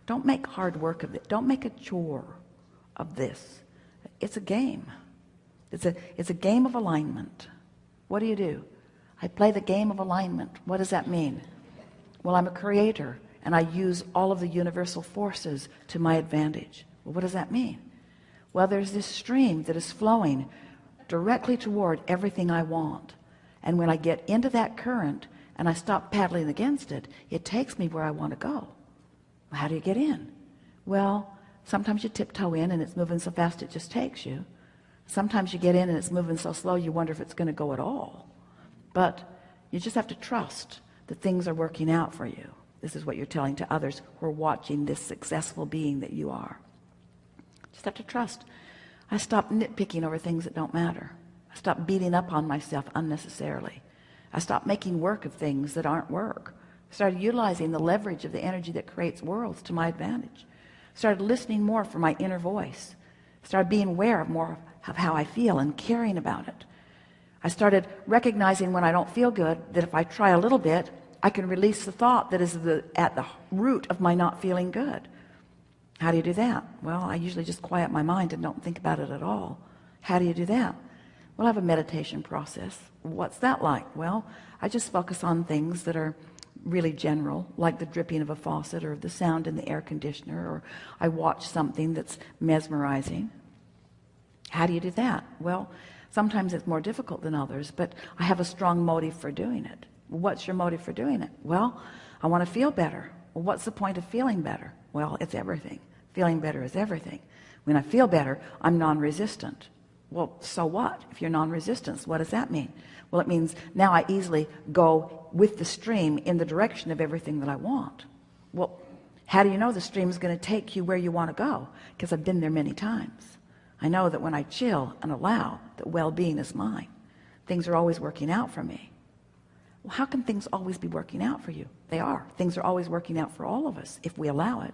Don't make hard work of it. Don't make a chore of this. It's a game. It's a game of alignment. What do? I play the game of alignment. What does that mean? Well, I'm a creator and I use all of the universal forces to my advantage. Well, what does that mean? Well, there's this stream that is flowing directly toward everything I want. And when I get into that current and I stop paddling against it, it takes me where I want to go. How do you get in? Well, sometimes you tiptoe in and it's moving so fast it just takes you. Sometimes you get in and it's moving so slow you wonder if it's going to go at all. But you just have to trust that things are working out for you. This is what you're telling to others who are watching this successful being that you are. Just have to trust. I stopped nitpicking over things that don't matter. I stopped beating up on myself unnecessarily. I stopped making work of things that aren't work. I started utilizing the leverage of the energy that creates worlds to my advantage. I started listening more for my inner voice. I started being aware of more of how I feel and caring about it. I started recognizing when I don't feel good that if I try a little bit, I can release the thought that is at the root of my not feeling good. How do you do that? Well, I usually just quiet my mind and don't think about it at all. How do you do that? Well, I have a meditation process. What's that like? Well, I just focus on things that are really general, like the dripping of a faucet or the sound in the air conditioner, or I watch something that's mesmerizing. How do you do that? Well, sometimes it's more difficult than others, but I have a strong motive for doing it. What's your motive for doing it? Well, I want to feel better. Well, what's the point of feeling better? Well, it's everything. Feeling better is everything. When I feel better, I'm non-resistant. Well, so what? If you're non-resistant, what does that mean? Well, it means now I easily go with the stream in the direction of everything that I want. Well, how do you know the stream is going to take you where you want to go? Because I've been there many times. I know that when I chill and allow that well-being is mine, things are always working out for me. Well, how can things always be working out for you? They are. Things are always working out for all of us if we allow it.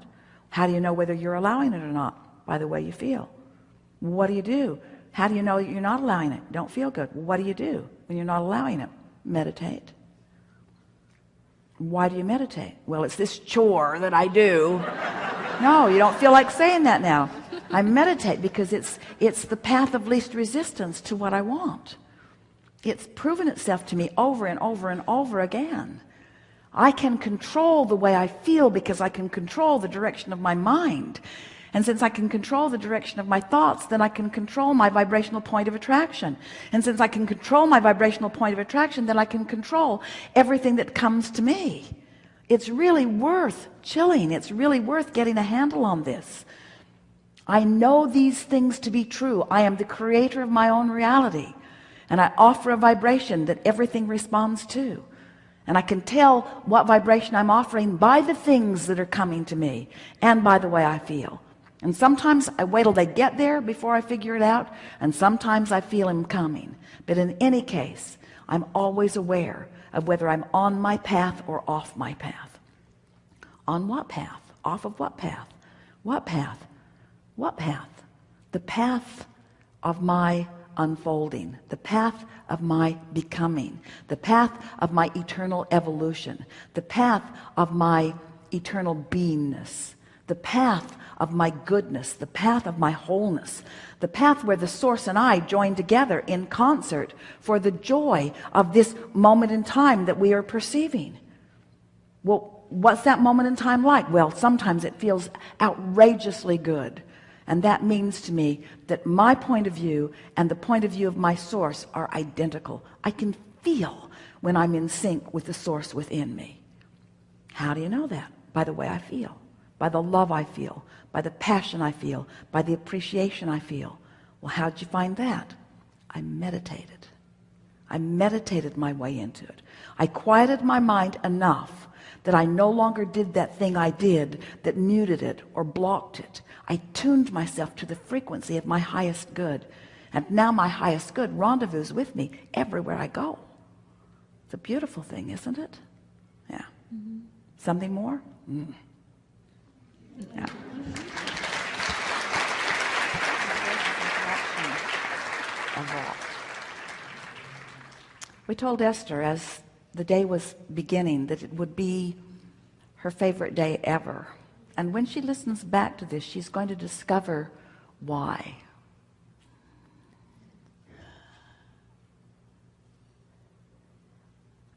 How do you know whether you're allowing it or not? By the way you feel. What do? How do you know you're not allowing it? Don't feel good. What do you do when you're not allowing it? Meditate. Why do you meditate? Well, it's this chore that I do. No, you don't feel like saying that now. I meditate because it's the path of least resistance to what I want. It's proven itself to me over and over and over again. I can control the way I feel because I can control the direction of my mind. And since I can control the direction of my thoughts, then I can control my vibrational point of attraction. And since I can control my vibrational point of attraction, then I can control everything that comes to me. It's really worth chilling. It's really worth getting a handle on this. I know these things to be true. I am the creator of my own reality. And I offer a vibration that everything responds to. And I can tell what vibration I'm offering by the things that are coming to me and by the way I feel. And sometimes I wait till they get there before I figure it out, and sometimes I feel them coming. But in any case, I'm always aware of whether I'm on my path or off my path. On what path? Off of what path? What path? What path? The path of my unfolding, the path of my becoming, the path of my eternal evolution, the path of my eternal beingness, the path of my goodness, the path of my wholeness, the path where the source and I join together in concert for the joy of this moment in time that we are perceiving. Well, what's that moment in time like? Well, sometimes it feels outrageously good. And that means to me that my point of view and the point of view of my source are identical. I can feel when I'm in sync with the source within me. How do you know that? By the way I feel, by the love I feel, by the passion I feel, by the appreciation I feel. Well, how'd you find that? I meditated. I meditated my way into it. I quieted my mind enough that I no longer did that thing I did that muted it or blocked it. I tuned myself to the frequency of my highest good. And now my highest good rendezvous with me everywhere I go. It's a beautiful thing, isn't it? Yeah. Mm-hmm. Something more? Mm. Yeah. We told Esther as the day was beginning that it would be her favorite day ever. And when she listens back to this, she's going to discover why.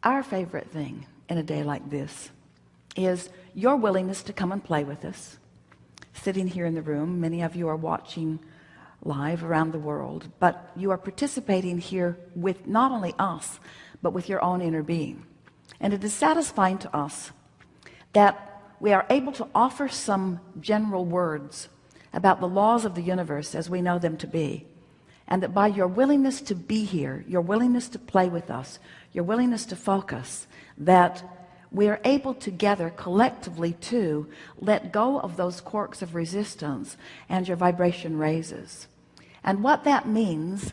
Our favorite thing in a day like this is your willingness to come and play with us. Sitting here in the room, many of you are watching live around the world, but you are participating here with not only us, but with your own inner being. And it is satisfying to us that we are able to offer some general words about the laws of the universe as we know them to be, and that by your willingness to be here, your willingness to play with us, your willingness to focus, that we are able together collectively to let go of those corks of resistance, and your vibration raises. And what that means,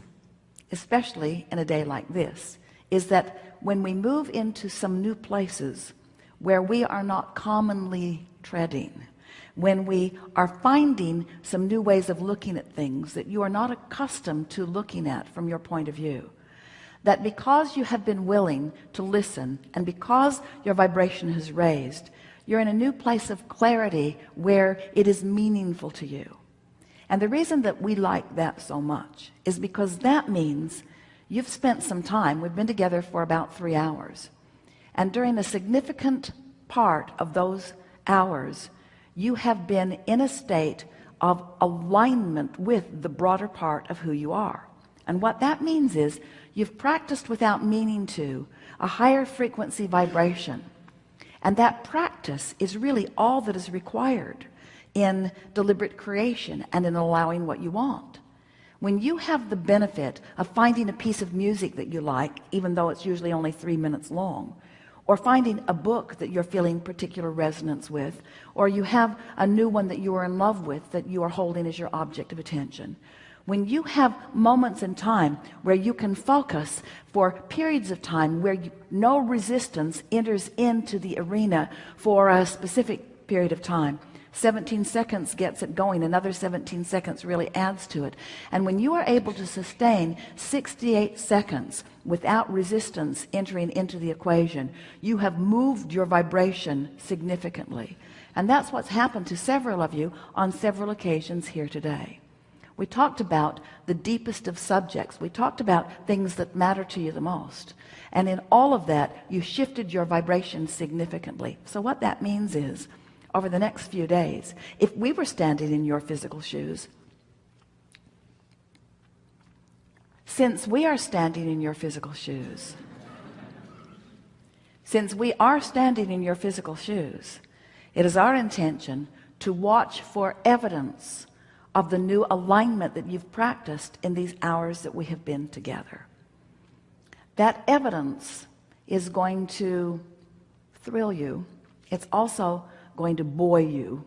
especially in a day like this, is that when we move into some new places where we are not commonly treading, when we are finding some new ways of looking at things that you are not accustomed to looking at from your point of view, that because you have been willing to listen and because your vibration has raised, you're in a new place of clarity where it is meaningful to you. And the reason that we like that so much is because that means you've spent some time. We've been together for about 3 hours, and during a significant part of those hours you have been in a state of alignment with the broader part of who you are. And what that means is you've practiced without meaning to a higher frequency vibration, and that practice is really all that is required in deliberate creation and in allowing what you want. When you have the benefit of finding a piece of music that you like, even though it's usually only 3 minutes long, or finding a book that you're feeling particular resonance with, or you have a new one that you are in love with that you are holding as your object of attention, when you have moments in time where you can focus for periods of time where no resistance enters into the arena for a specific period of time, 17 seconds gets it going, another 17 seconds really adds to it. And when you are able to sustain 68 seconds without resistance entering into the equation, you have moved your vibration significantly. And that's what's happened to several of you on several occasions here today. We talked about the deepest of subjects. We talked about things that matter to you the most. And in all of that, you shifted your vibration significantly. So what that means is, over the next few days, if we were standing in your physical shoes, since we are standing in your physical shoes, since we are standing in your physical shoes, it is our intention to watch for evidence of the new alignment that you've practiced in these hours that we have been together. That evidence is going to thrill you. It's also going to buoy you.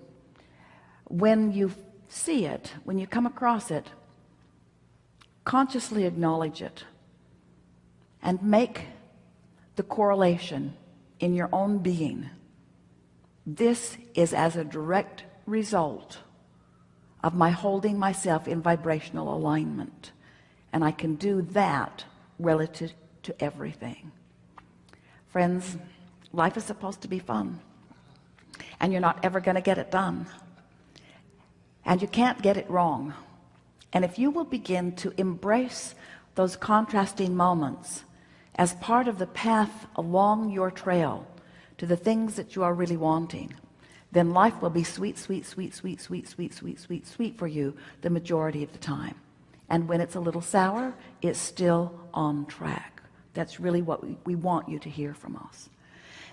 When you see it, when you come across it, consciously acknowledge it and make the correlation in your own being. This is as a direct result of my holding myself in vibrational alignment, and I can do that relative to everything. Friends, life is supposed to be fun, and you're not ever going to get it done, and you can't get it wrong. And if you will begin to embrace those contrasting moments as part of the path along your trail to the things that you are really wanting, then life will be sweet, sweet, sweet, sweet, sweet, sweet, sweet, sweet, sweet for you the majority of the time. And when it's a little sour, it's still on track. That's really what we want you to hear from us.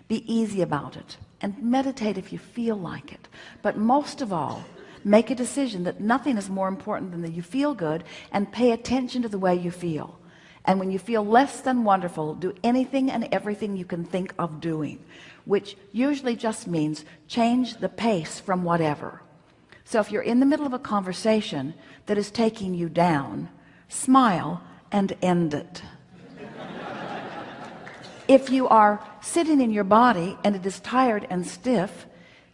Be easy about it and meditate if you feel like it. But most of all, make a decision that nothing is more important than that you feel good, and pay attention to the way you feel. And when you feel less than wonderful, do anything and everything you can think of doing, which usually just means change the pace from whatever. So if you're in the middle of a conversation that is taking you down, smile and end it. If you are sitting in your body and it is tired and stiff,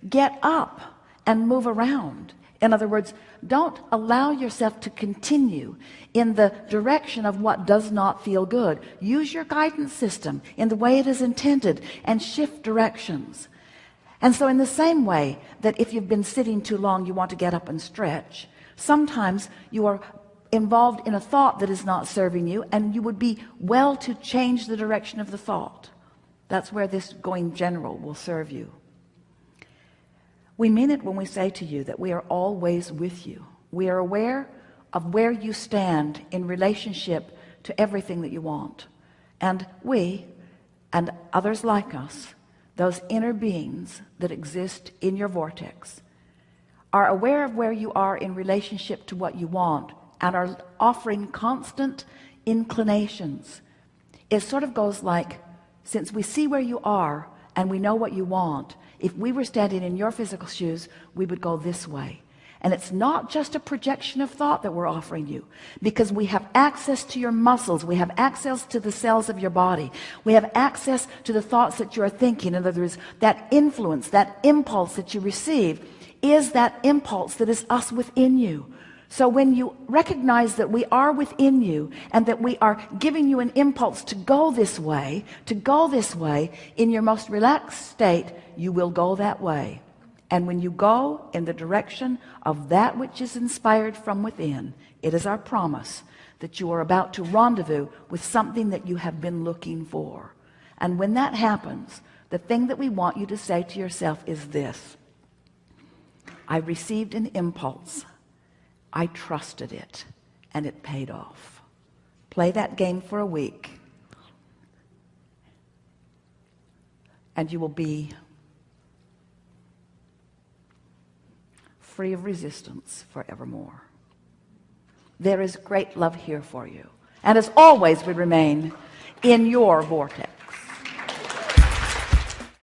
get up and move around. In other words, don't allow yourself to continue in the direction of what does not feel good. Use your guidance system in the way it is intended and shift directions. And so in the same way that if you've been sitting too long, you want to get up and stretch, sometimes you are involved in a thought that is not serving you, and you would be well to change the direction of the thought. That's where this going general will serve you. We mean it when we say to you that we are always with you. We are aware of where you stand in relationship to everything that you want. And we, and others like us, those inner beings that exist in your vortex, are aware of where you are in relationship to what you want, and are offering constant inclinations. It sort of goes like, since we see where you are and we know what you want, if we were standing in your physical shoes, we would go this way. And it's not just a projection of thought that we're offering you, because we have access to your muscles, we have access to the cells of your body, we have access to the thoughts that you are thinking. In other words, that influence, that impulse that you receive is that impulse that is us within you. So when you recognize that we are within you, and that we are giving you an impulse to go this way, in your most relaxed state, you will go that way. And when you go in the direction of that which is inspired from within, it is our promise that you are about to rendezvous with something that you have been looking for. And when that happens, the thing that we want you to say to yourself is this: I received an impulse, I trusted it, and it paid off. Play that game for a week, and you will be free of resistance forevermore. There is great love here for you, and as always, we remain in your vortex.